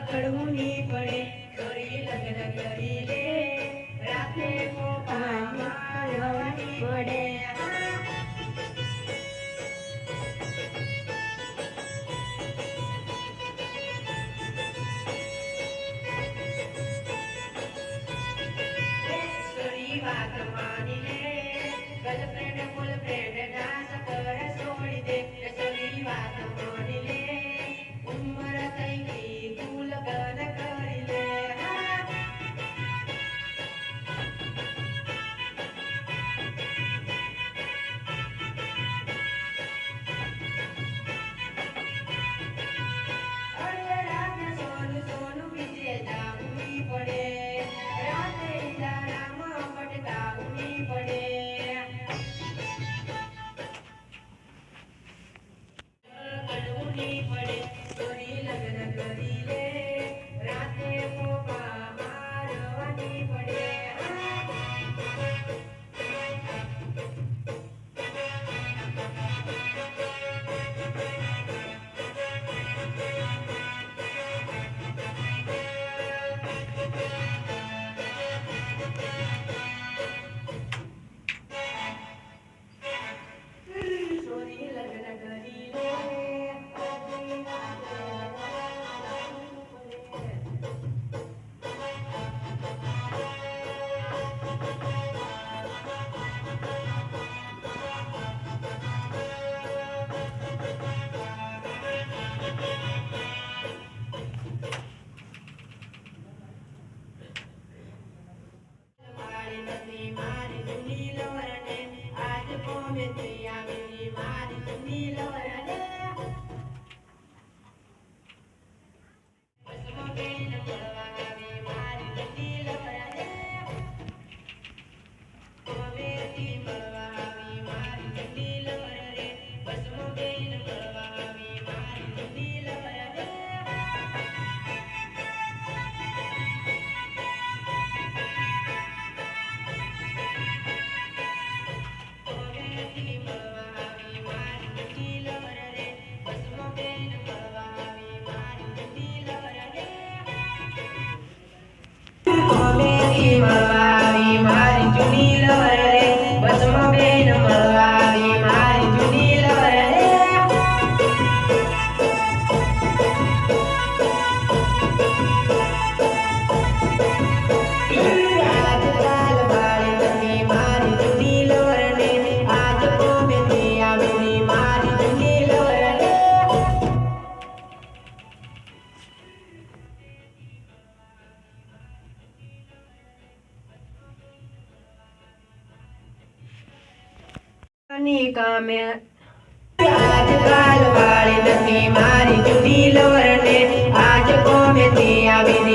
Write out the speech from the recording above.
કડવું ની પડે છોરી લગ્ન કરી લે રાતે મોપાવાની પડે છોરી વાત માની લે ગર્લફ્રેન્ડ બોયફ્રેન્ડ ના સફર છોડી દે છોરી વાત માની લે ઉંમર થઈ ગઈ તું લગ્ન કરી લે અરે રાતે સોનું સોનું બીજે જાવું પડે રાતે ઈજારામાં ભટકાવું પડે કડવું ની પડે છોરી લગ્ન કરી લે રાતે મોપા મારવાની પડે છોરી લગ્ન કરી લે મારી નથી મારી જૂની લવરને આજ કોમેથી આવેલી મારી જૂની લવરને બસમાં બેન મળવા આવી મારી જૂની લવરને કોમેથી મળવા આવી મારી જૂની લવરને બસમાં બેન મળવા આવી મારી જૂની લવરને કોમેથી મળવા આવી મારી જૂની લવરને બસમાં બેન મળવા આવી મારી જૂની લવરને કોમેથી મળવા આવી મારી જૂની લવરને બસમાં બેન મળવા આવી મારી જૂની લવરને આજકાલ વાળી નથી મારી જૂની લવરને આજ કોમેથી આવેલી મારી જૂની લવરને ની કામે આજકાલ વાળી નથી મારી જૂની લવરને આજ કોમેથી આવીને